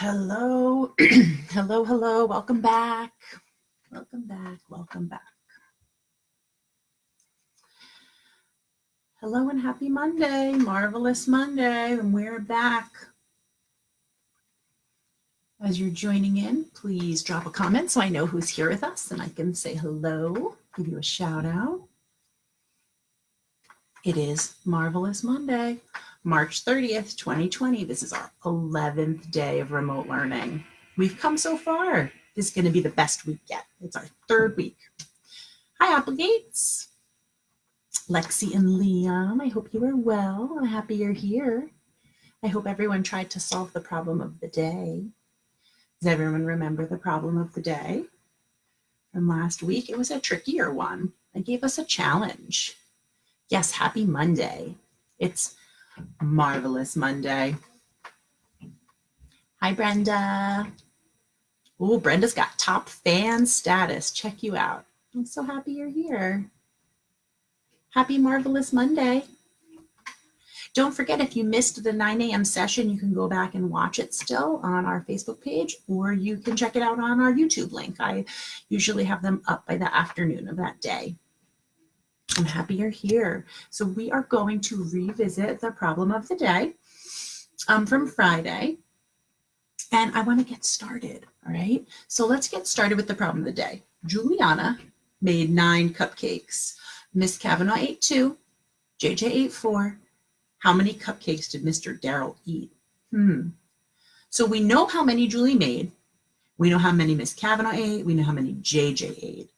Hello, hello, welcome back. Welcome back. Hello and happy Monday, marvelous Monday, and we're back. As you're joining in, please drop a comment so I know who's here with us and I can say hello, give you a shout out. It is Marvelous Monday, March 30th, 2020. This is our 11th day of remote learning. We've come so far. This is going to be the best week yet. It's our third week. Hi, Applegates. Lexi and Liam, I hope you are well. I'm happy you're here. I hope everyone tried to solve the problem of the day. Does everyone remember the problem of the day from last week? It was a trickier one. I gave us a challenge. Yes, happy Monday. It's Marvelous Monday. Hi, Brenda. Oh, Brenda's got top fan status. Check you out. I'm so happy you're here. Happy Marvelous Monday. Don't forget, if you missed the 9 a.m. session, you can go back and watch it still on our Facebook page, or you can check it out on our YouTube link. I usually have them up by the afternoon of that day. I'm happy you're here. So we are going to revisit the problem of the day from Friday. And I want to get started, all right? So let's get started with the problem of the day. Juliana made 9 cupcakes. Miss Kavanaugh ate 2. JJ ate 4. How many cupcakes did Mr. Darrell eat? So we know how many Julie made. We know how many Miss Kavanaugh ate. We know how many JJ ate.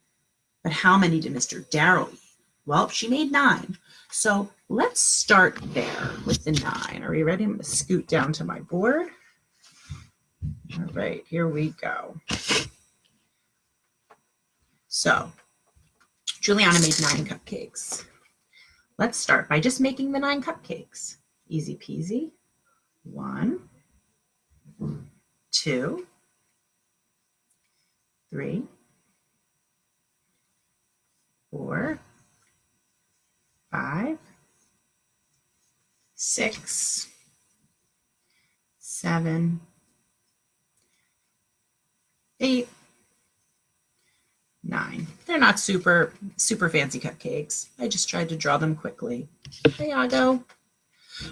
But how many did Mr. Darrell eat? Well, she made 9. So let's start there with the 9. Are you ready? I'm going to scoot down to my board. All right, here we go. So Juliana made 9 cupcakes. Let's start by just making the 9 cupcakes. Easy peasy. 1, 2, 3, 4, 5, 6, 7, 8, 9. They're not super fancy cupcakes. I just tried to draw them quickly. There you go.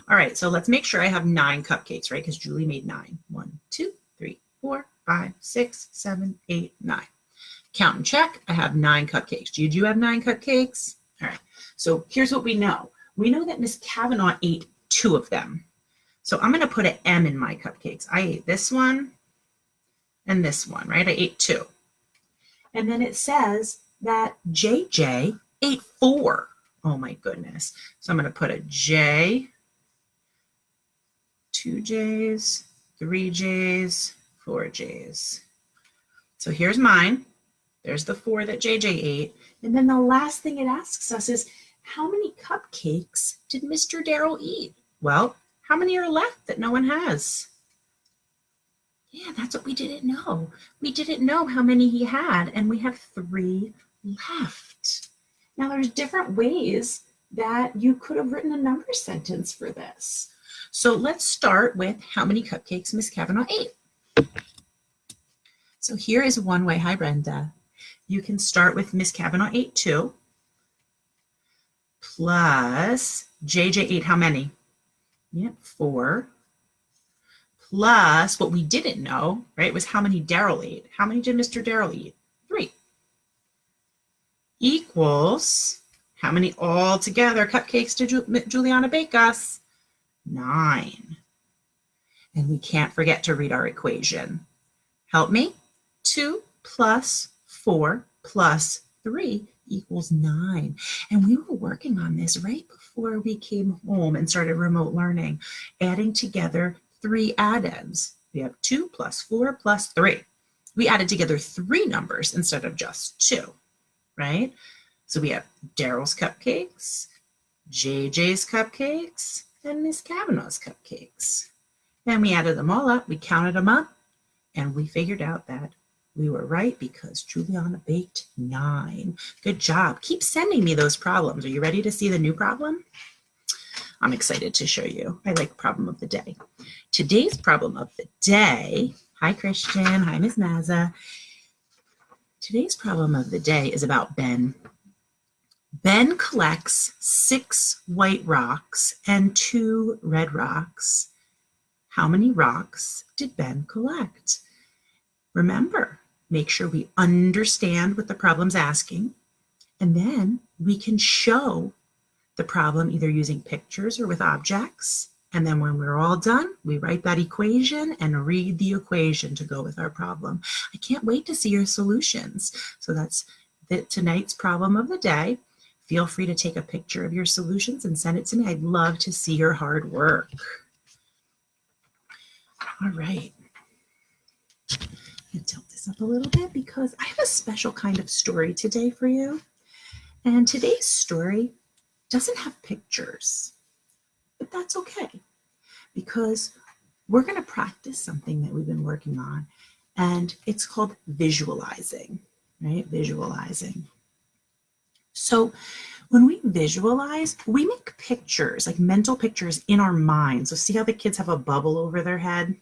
All right, so let's make sure I have 9 cupcakes, right? Because Julie made 9. 1, 2, 3, 4, 5, 6, 7, 8, 9. Count and check. I have 9 cupcakes. Did you have 9 cupcakes? All right. So here's what we know. We know that Miss Kavanaugh ate 2 of them. So I'm going to put an M in my cupcakes. I ate this one and this one, right? I ate 2. And then it says that JJ ate 4. Oh my goodness. So I'm going to put a J, 2 J's, 3 J's, 4 J's. So here's mine. There's the 4 that JJ ate. And then the last thing it asks us is, how many cupcakes did Mr. Darrell eat? Well, how many are left that no one has? Yeah, that's what we didn't know. We didn't know how many he had, and we have 3 left. Now, there's different ways that you could have written a number sentence for this. So let's start with how many cupcakes Miss Kavanaugh ate. So here is one way. Hi, Brenda. You can start with Miss Kavanaugh ate 2 plus JJ ate how many? Yep, 4. Plus what we didn't know, right, was how many Darrell ate. How many did Mr. Darrell eat? 3. Equals how many altogether cupcakes did Juliana bake us? 9. And we can't forget to read our equation. Help me. 2 plus 4 plus 3 equals 9. And we were working on this right before we came home and started remote learning, adding together 3 add-ins. We have 2 plus 4 plus 3. We added together 3 numbers instead of just 2, right? So we have Darrell's cupcakes, JJ's cupcakes, and Miss Kavanaugh's cupcakes. And we added them all up, we counted them up, and we figured out that we were right because Juliana baked 9. Good job. Keep sending me those problems. Are you ready to see the new problem? I'm excited to show you. I like problem of the day. Today's problem of the day, hi Christian, hi Ms. Naza. Today's problem of the day is about Ben. Ben collects 6 white rocks and 2 red rocks. How many rocks did Ben collect? Remember, make sure we understand what the problem's asking, and then we can show the problem either using pictures or with objects. And then when we're all done, we write that equation and read the equation to go with our problem. I can't wait to see your solutions. So that's tonight's problem of the day. Feel free to take a picture of your solutions and send it to me. I'd love to see your hard work. All right. I'm going to tilt this up a little bit because I have a special kind of story today for you. And today's story doesn't have pictures, but that's okay because we're going to practice something that we've been working on, and it's called visualizing, right? Visualizing. So when we visualize, we make pictures, like mental pictures in our mind. So see how the kids have a bubble over their head?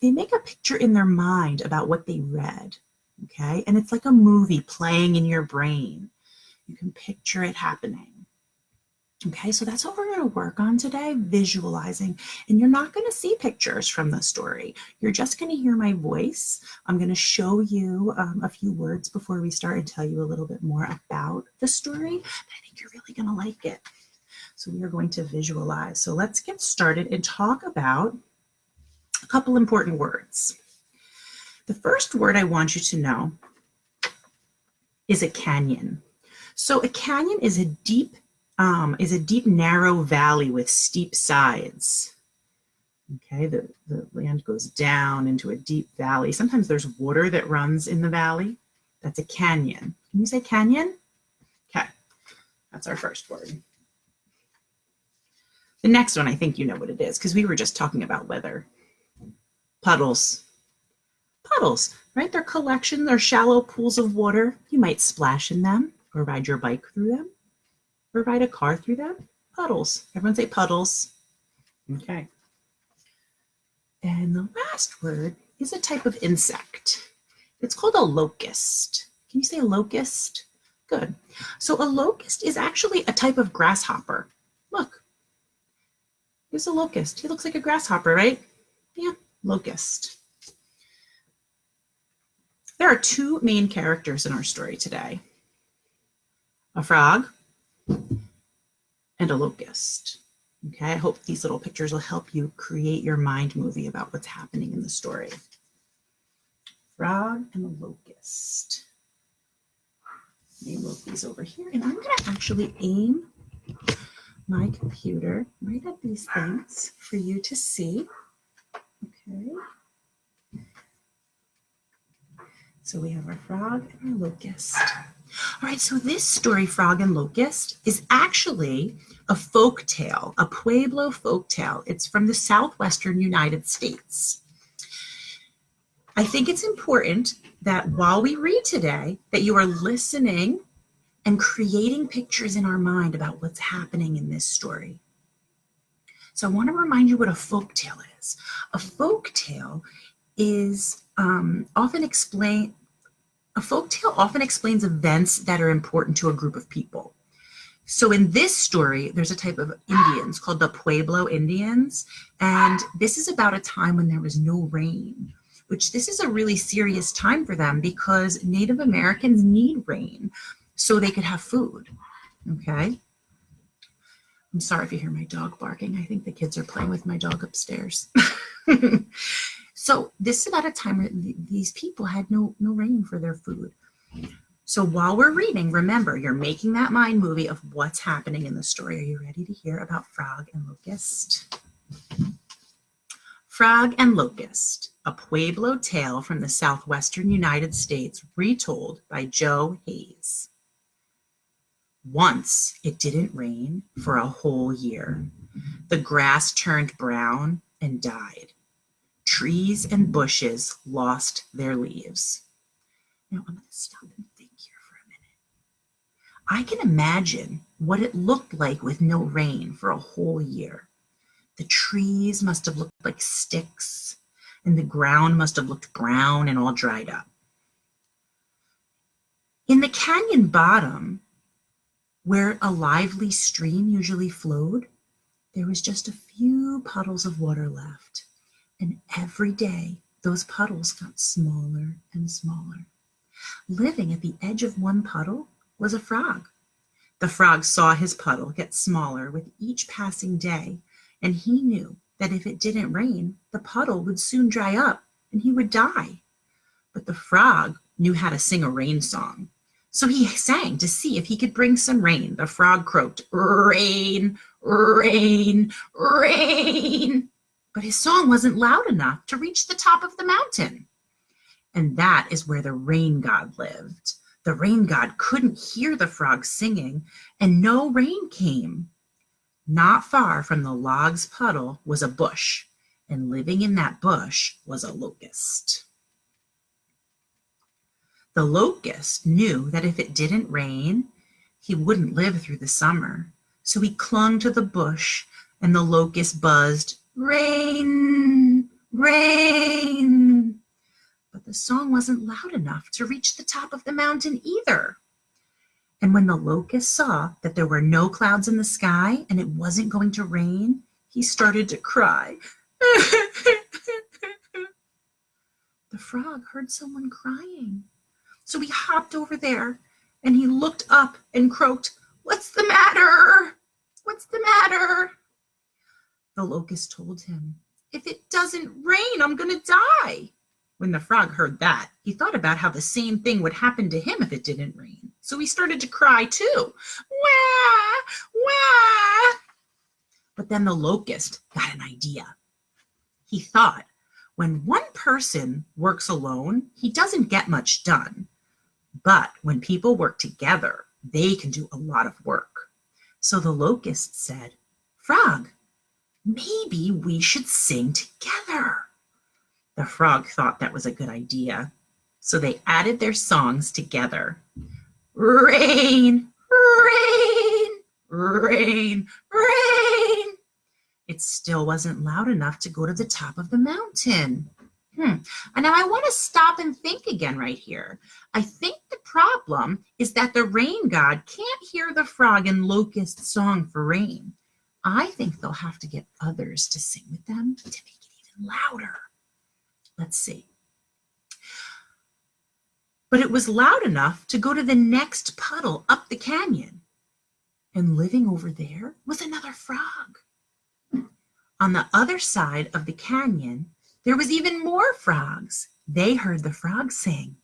They make a picture in their mind about what they read, okay? And it's like a movie playing in your brain. You can picture it happening. Okay, so that's what we're going to work on today, visualizing. And you're not going to see pictures from the story. You're just going to hear my voice. I'm going to show you a few words before we start and tell you a little bit more about the story. But I think you're really going to like it. So we are going to visualize. So let's get started and talk about a couple important words. The first word I want you to know is a canyon. So a canyon is a deep, narrow valley with steep sides. Okay, the land goes down into a deep valley. Sometimes there's water that runs in the valley. That's a canyon. Can you say canyon? Okay, that's our first word. The next one, I think you know what it is because we were just talking about weather. Puddles. Puddles, right? They're collections, they're shallow pools of water. You might splash in them or ride your bike through them. Or ride a car through them? Puddles. Everyone say puddles. Okay. And the last word is a type of insect. It's called a locust. Can you say locust? Good. So a locust is actually a type of grasshopper. Look. Here's a locust. He looks like a grasshopper, right? Yeah, locust. There are 2 main characters in our story today. A frog and a locust. Okay, I hope these little pictures will help you create your mind movie about what's happening in the story. Frog and a locust. Let me move these over here, and I'm going to actually aim my computer right at these things for you to see. Okay. So we have our frog and our locust. All right, so this story, Frog and Locust, is actually a folk tale, a Pueblo folk tale. It's from the southwestern United States. I think it's important that while we read today, that you are listening and creating pictures in our mind about what's happening in this story. So I want to remind you what a folk tale is. A folk tale is A folktale often explains events that are important to a group of people. So in this story, there's a type of Indians called the Pueblo Indians, and this is about a time when there was no rain, which this is a really serious time for them because Native Americans need rain so they could have food, okay? I'm sorry if you hear my dog barking. I think the kids are playing with my dog upstairs. So this is about a time where these people had no rain for their food. So while we're reading, remember, you're making that mind movie of what's happening in the story. Are you ready to hear about Frog and Locust? Frog and Locust, a Pueblo tale from the southwestern United States, retold by Joe Hayes. Once it didn't rain for a whole year. The grass turned brown and died. Trees and bushes lost their leaves. Now I'm going to stop and think here for a minute. I can imagine what it looked like with no rain for a whole year. The trees must have looked like sticks, and the ground must have looked brown and all dried up. In the canyon bottom, where a lively stream usually flowed, there was just a few puddles of water left. And every day, those puddles got smaller and smaller. Living at the edge of one puddle was a frog. The frog saw his puddle get smaller with each passing day, and he knew that if it didn't rain, the puddle would soon dry up and he would die. But the frog knew how to sing a rain song. So he sang to see if he could bring some rain. The frog croaked, "Rain, rain, rain." But his song wasn't loud enough to reach the top of the mountain. And that is where the rain god lived. The rain god couldn't hear the frog singing, and no rain came. Not far from the log's puddle was a bush, and living in that bush was a locust. The locust knew that if it didn't rain, he wouldn't live through the summer. So he clung to the bush, and the locust buzzed, "Rain, rain." But the song wasn't loud enough to reach the top of the mountain either. And when the locust saw that there were no clouds in the sky and it wasn't going to rain, he started to cry. The frog heard someone crying. So he hopped over there and he looked up and croaked, "What's the matter? What's the matter?" The locust told him, "If it doesn't rain, I'm going to die." When the frog heard that, he thought about how the same thing would happen to him if it didn't rain. So he started to cry too. Wah, wah. But then the locust got an idea. He thought, when one person works alone, he doesn't get much done. But when people work together, they can do a lot of work. So the locust said, "Frog, maybe we should sing together." The frog thought that was a good idea. So they added their songs together. Rain, rain, rain, rain. It still wasn't loud enough to go to the top of the mountain. And now I want to stop and think again right here. I think the problem is that the rain god can't hear the frog and locust song for rain. I think they'll have to get others to sing with them to make it even louder. Let's see. But it was loud enough to go to the next puddle up the canyon. And living over there was another frog. On the other side of the canyon, there was even more frogs. They heard the frog sing,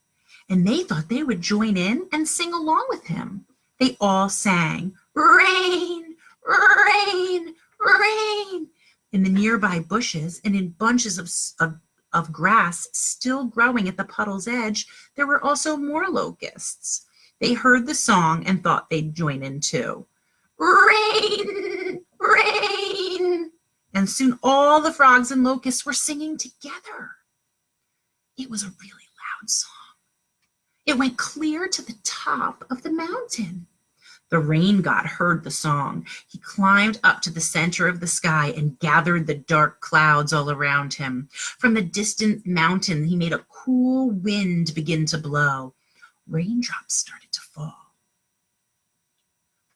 and they thought they would join in and sing along with him. They all sang, "Rain, rain, rain." In the nearby bushes and in bunches of grass still growing at the puddle's edge, there were also more locusts. They heard the song and thought they'd join in too. "Rain, rain." And soon all the frogs and locusts were singing together. It was a really loud song. It went clear to the top of the mountain. The rain god heard the song. He climbed up to the center of the sky and gathered the dark clouds all around him. From the distant mountain, he made a cool wind begin to blow. Raindrops started to fall.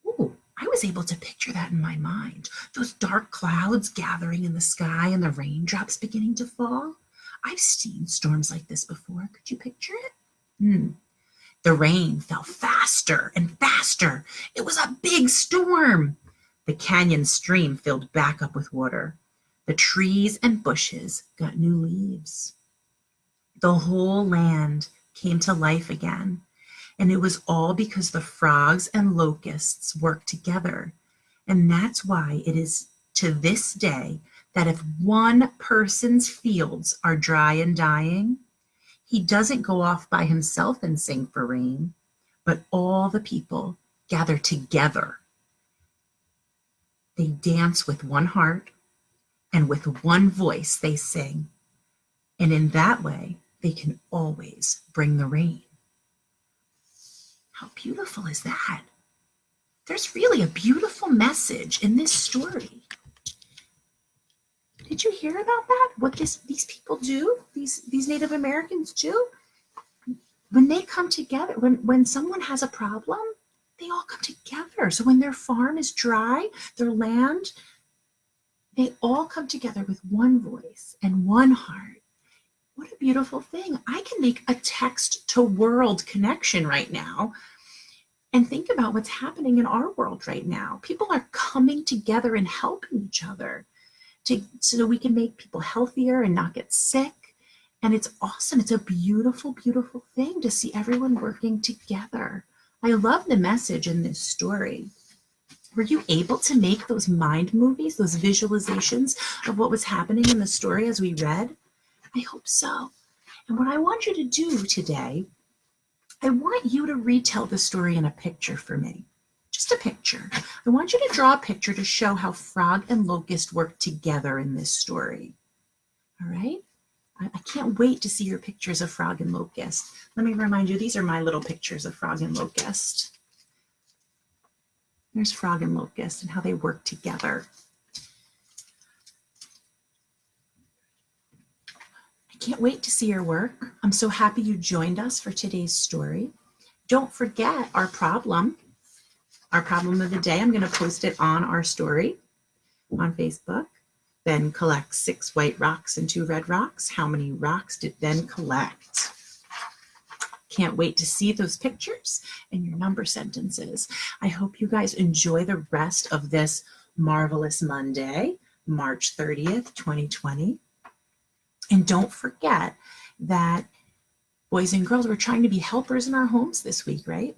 Ooh, I was able to picture that in my mind. Those dark clouds gathering in the sky and the raindrops beginning to fall. I've seen storms like this before. Could you picture it? The rain fell faster and faster. It was a big storm. The canyon stream filled back up with water. The trees and bushes got new leaves. The whole land came to life again. And it was all because the frogs and locusts worked together. And that's why it is to this day that if one person's fields are dry and dying, he doesn't go off by himself and sing for rain, but all the people gather together. They dance with one heart, and with one voice they sing. And in that way, they can always bring the rain. How beautiful is that? there's really a beautiful message in this story. Did you hear about that? What these people do, these Native Americans do? When they come together, when someone has a problem, they all come together. So when their farm is dry, their land, they all come together with one voice and one heart. What a beautiful thing. I can make a text to world connection right now and think about what's happening in our world right now. People are coming together and helping each other so we can make people healthier and not get sick. And it's awesome. It's a beautiful, beautiful thing to see everyone working together. I love the message in this story. Were you able to make those mind movies, those visualizations of what was happening in the story as we read? I hope so. And what I want you to do today, I want you to retell the story in a picture for me. Just a picture. I want you to draw a picture to show how Frog and Locust work together in this story. All right? I can't wait to see your pictures of Frog and Locust. Let me remind you, these are my little pictures of Frog and Locust. There's Frog and Locust and how they work together. I can't wait to see your work. I'm so happy you joined us for today's story. Don't forget our problem of the day. I'm going to post it on our story on Facebook. Ben collects 6 white rocks and 2 red rocks. How many rocks did Ben collect? Can't wait to see those pictures and your number sentences. I hope you guys enjoy the rest of this marvelous Monday, March 30th, 2020. And don't forget that boys and girls, we're trying to be helpers in our homes this week, right?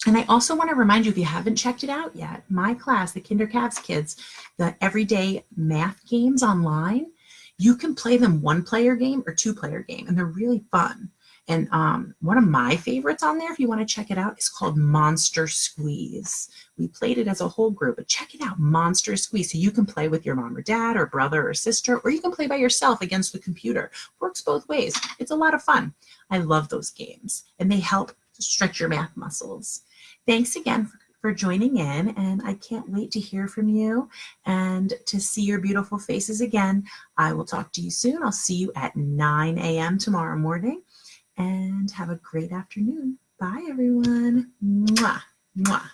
And I also want to remind you, if you haven't checked it out yet, my class, the Kinder Cavs kids, the everyday math games online, you can play them 1-player game or 2-player game, and they're really fun. And one of my favorites on there, if you want to check it out, is called Monster Squeeze. We played it as a whole group, but check it out, Monster Squeeze. So you can play with your mom or dad or brother or sister, or you can play by yourself against the computer. Works both ways. It's a lot of fun. I love those games, and they help stretch your math muscles. Thanks again for joining in, and I can't wait to hear from you and to see your beautiful faces again. I will talk to you soon. I'll see you at 9 a.m. tomorrow morning, and have a great afternoon. Bye, everyone. Mwah, mwah.